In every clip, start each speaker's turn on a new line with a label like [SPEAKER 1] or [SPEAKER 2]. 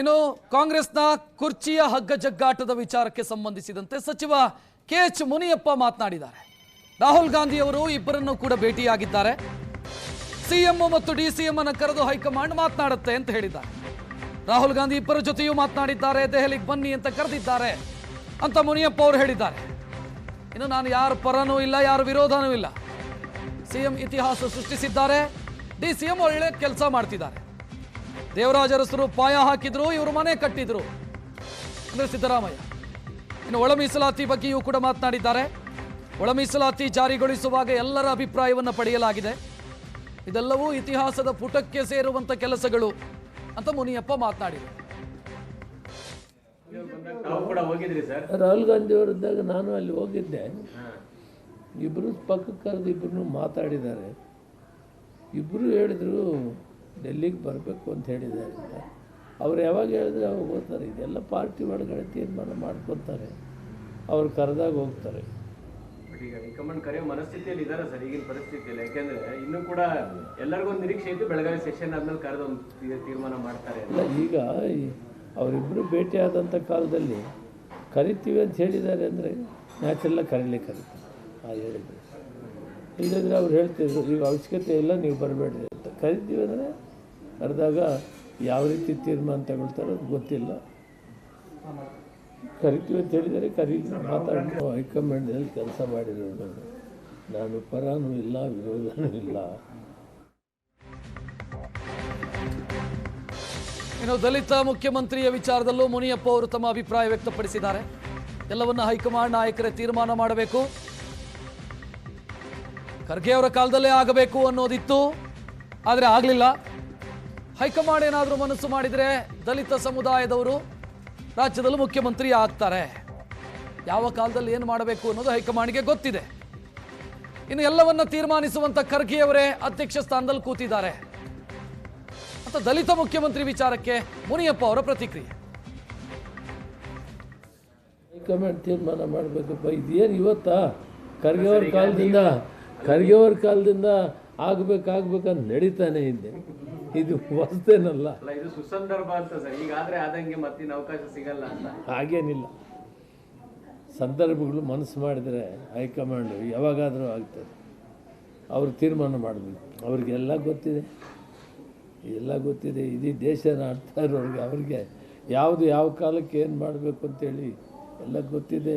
[SPEAKER 1] ಇನ್ನು ಕಾಂಗ್ರೆಸ್ನ ಕುರ್ಚಿಯ ಹಗ್ಗ ಜಗ್ಗಾಟದ ವಿಚಾರಕ್ಕೆ ಸಂಬಂಧಿಸಿದಂತೆ ಸಚಿವ ಕೆಎಚ್ ಮುನಿಯಪ್ಪ ಮಾತನಾಡಿದ್ದಾರೆ. ರಾಹುಲ್ ಗಾಂಧಿ ಅವರು ಇಬ್ಬರನ್ನು ಕೂಡ ಭೇಟಿಯಾಗಿದ್ದಾರೆ. ಸಿಎಂ ಮತ್ತು ಡಿಸಿಎಂ ಅನ್ನು ಕರೆದು ಹೈಕಮಾಂಡ್ ಮಾತನಾಡುತ್ತೆ ಅಂತ ಹೇಳಿದ್ದಾರೆ. ರಾಹುಲ್ ಗಾಂಧಿ ಇಬ್ಬರ ಜೊತೆಯೂ ಮಾತನಾಡಿದ್ದಾರೆ, ದೆಹಲಿಗೆ ಬನ್ನಿ ಅಂತ ಕರೆದಿದ್ದಾರೆ ಅಂತ ಮುನಿಯಪ್ಪ ಅವರು ಹೇಳಿದ್ದಾರೆ. ಇನ್ನು ನಾನು ಯಾರ ಪರನೂ ಇಲ್ಲ, ಯಾರ ವಿರೋಧನೂ ಇಲ್ಲ. ಸಿಎಂ ಇತಿಹಾಸ ಸೃಷ್ಟಿಸಿದ್ದಾರೆ, ಡಿಸಿಎಂ ಒಳ್ಳೆ ಕೆಲಸ ಮಾಡ್ತಿದ್ದಾರೆ. ದೇವರಾಜ ಅರಸರು ಪಾಯ ಹಾಕಿದ್ರು, ಇವರು ಮನೆ ಕಟ್ಟಿದ್ರು ಅಂದ್ರೆ ಸಿದ್ದರಾಮಯ್ಯ. ಇನ್ನು ಒಳ ಮೀಸಲಾತಿ ಬಗ್ಗೆಯೂ ಕೂಡ ಮಾತನಾಡಿದ್ದಾರೆ. ಒಳ ಮೀಸಲಾತಿ ಜಾರಿಗೊಳಿಸುವಾಗ ಎಲ್ಲರ ಅಭಿಪ್ರಾಯವನ್ನು ಪಡೆಯಲಾಗಿದೆ. ಇದೆಲ್ಲವೂ ಇತಿಹಾಸದ ಪುಟಕ್ಕೆ ಸೇರುವಂತ ಕೆಲಸಗಳು ಅಂತ ಮುನಿಯಪ್ಪ ಮಾತನಾಡಿದರು.
[SPEAKER 2] ರಾಹುಲ್ ಗಾಂಧಿ ಅವರಿದ್ದಾಗ ನಾನು ಅಲ್ಲಿ ಹೋಗಿದ್ದೆ. ಇಬ್ಬರು ಪಕ್ಕಕ್ಕೆ ಕರೆದು ಇಬ್ಬರು ಮಾತಾಡಿದ್ದಾರೆ. ಇಬ್ಬರು ಹೇಳಿದ್ರು ಡೆಲ್ಲಿಗೆ ಬರಬೇಕು ಅಂತ ಹೇಳಿದ್ದಾರೆ ಅಂತ. ಅವ್ರು ಯಾವಾಗ ಹೇಳಿದ್ರೆ ಅವಾಗ ಹೋಗ್ತಾರೆ. ಇದೆಲ್ಲ ಪಾರ್ಟಿ ಒಳಗಡೆ ತೀರ್ಮಾನ ಮಾಡ್ಕೊತಾರೆ, ಅವ್ರು ಕರೆದಾಗ ಹೋಗ್ತಾರೆ.
[SPEAKER 3] ಈಗ ಹೈಕಮಾಂಡ್ ಕರೆಯೋ ಮನಸ್ಥಿತಿಯಲ್ಲಿ ಇದ್ದಾರೆ ಸರ್ ಈಗಿನ ಪರಿಸ್ಥಿತಿಯಲ್ಲಿ. ಯಾಕೆಂದ್ರೆ ಇನ್ನೂ ಕೂಡ ಎಲ್ಲರಿಗೂ ಒಂದು ನಿರೀಕ್ಷೆ ಇತ್ತು, ಬೆಳಗಾವಿ ಸೆಷನ್ ಆದ್ಮೇಲೆ ಕರೆದು ಒಂದು ತೀರ್ಮಾನ ಮಾಡ್ತಾರೆ.
[SPEAKER 2] ಇಲ್ಲ, ಈಗ ಅವರಿಬ್ಬರು ಭೇಟಿ ಆದಂಥ ಕಾಲದಲ್ಲಿ ಕರಿತೀವಿ ಅಂತ ಹೇಳಿದ್ದಾರೆ ಅಂದರೆ ನ್ಯಾಚುರಲ್ಲ ಕರೀತಾರೆ ಹೇಳಿದ್ರು. ಇಲ್ಲದ್ರೆ ಅವ್ರು ಹೇಳ್ತಿದ್ರು ಈಗ ಅವಶ್ಯಕತೆ ಇಲ್ಲ, ನೀವು ಬರಬೇಡ್ರಿ ಅಂತ. ಕರಿತೀವಿ ಅಂದರೆ ಕರೆದಾಗ ಯಾವ ರೀತಿ ತೀರ್ಮಾನ ತಗೊಳ್ತಾರೋ ಅದು ಗೊತ್ತಿಲ್ಲ. ಕರಿತೀವಿ ಅಂತ ಹೇಳಿದರೆ ಮಾತಾಡಿ ಹೈಕಮಾಂಡಲ್ಲಿ ಕೆಲಸ ಮಾಡಿರೋದು. ನಾನು ಪರನೂ ಇಲ್ಲ, ವಿರೋಧನೂ ಇಲ್ಲ.
[SPEAKER 1] ಇನ್ನು ದಲಿತ ಮುಖ್ಯಮಂತ್ರಿಯ ವಿಚಾರದಲ್ಲೂ ಮುನಿಯಪ್ಪ ಅವರು ತಮ್ಮ ಅಭಿಪ್ರಾಯ ವ್ಯಕ್ತಪಡಿಸಿದ್ದಾರೆ. ಎಲ್ಲವನ್ನ ಹೈಕಮಾಂಡ್ ನಾಯಕರೇ ತೀರ್ಮಾನ ಮಾಡಬೇಕು, ಖರ್ಗೆ ಅವರ ಕಾಲದಲ್ಲೇ ಆಗಬೇಕು ಅನ್ನೋದಿತ್ತು, ಆದರೆ ಆಗಲಿಲ್ಲ. ಹೈಕಮಾಂಡ್ ಏನಾದರೂ ಮನಸ್ಸು ಮಾಡಿದರೆ ದಲಿತ ಸಮುದಾಯದವರು ರಾಜ್ಯದಲ್ಲೂ ಮುಖ್ಯಮಂತ್ರಿ ಆಗ್ತಾರೆ. ಯಾವ ಕಾಲದಲ್ಲಿ ಏನು ಮಾಡಬೇಕು ಅನ್ನೋದು ಹೈಕಮಾಂಡ್ಗೆ ಗೊತ್ತಿದೆ. ಇನ್ನು ಎಲ್ಲವನ್ನ ತೀರ್ಮಾನಿಸುವಂತ ಖರ್ಗೆ ಅವರೇ ಅಧ್ಯಕ್ಷ ಸ್ಥಾನದಲ್ಲಿ ಕೂತಿದ್ದಾರೆ ಅಂತ ದಲಿತ ಮುಖ್ಯಮಂತ್ರಿ ವಿಚಾರಕ್ಕೆ ಮುನಿಯಪ್ಪ ಅವರ ಪ್ರತಿಕ್ರಿಯೆ.
[SPEAKER 2] ಹೈಕಮಾಂಡ್ ತೀರ್ಮಾನ ಮಾಡಬೇಕಪ್ಪ. ಇದೇನು ಇವತ್ತಾ? ಖರ್ಗೆ ಅವ್ರ ಕಾಲದಿಂದ ಆಗ್ಬೇಕಂತ ನಡೀತಾನೆ ಇದೆ. ಇದು ಹೊಸದೇನಲ್ಲ,
[SPEAKER 3] ಇದು ಸುಸಂದರ್ಭ ಅಂತ ಸರ್. ಈಗಾದ್ರೆ ಆದಂಗೆ ಮತ್ತಿನ ಅವಕಾಶ ಸಿಗಲ್ಲ ಅಂತ
[SPEAKER 2] ಹಾಗೇನಿಲ್ಲ. ಸಂದರ್ಭಗಳು ಮನಸ್ಸು ಮಾಡಿದರೆ ಹೈಕಮಾಂಡು ಯಾವಾಗಾದರೂ ಆಗ್ತದೆ. ಅವರು ತೀರ್ಮಾನ ಮಾಡಬೇಕು. ಅವ್ರಿಗೆಲ್ಲ ಗೊತ್ತಿದೆ. ಇಡೀ ದೇಶನ ಆಡ್ತಾ ಇರೋರಿಗೆ ಅವ್ರಿಗೆ ಯಾವ ಕಾಲಕ್ಕೆ ಏನು ಮಾಡಬೇಕು ಅಂತೇಳಿ ಎಲ್ಲ ಗೊತ್ತಿದೆ.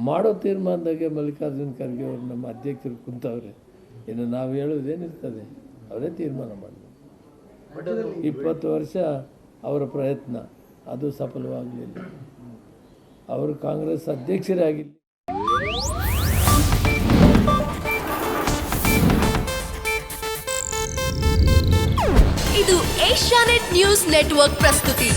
[SPEAKER 2] ಮಾಡೋ ತೀರ್ಮಾನದಾಗೆ ಮಲ್ಲಿಕಾರ್ಜುನ್ ಖರ್ಗೆ ಅವರು ನಮ್ಮ ಅಧ್ಯಕ್ಷರು ಕುಂತವ್ರೆ. ಇನ್ನು ನಾವು ಹೇಳೋದೇನಿರ್ತದೆ, ಅವರೇ ತೀರ್ಮಾನ ಮಾಡಬೇಕು. 20 ವರ್ಷ ಅವರ ಪ್ರಯತ್ನ, ಅದು ಸಫಲವಾಗಲಿಲ್ಲ. ಅವರು ಕಾಂಗ್ರೆಸ್ ಅಧ್ಯಕ್ಷರಾಗಿಲ್ಲ.
[SPEAKER 4] ಇದು ಏಷ್ಯಾನೆಟ್ ನ್ಯೂಸ್ ನೆಟ್ವರ್ಕ್ ಪ್ರಸ್ತುತಿ.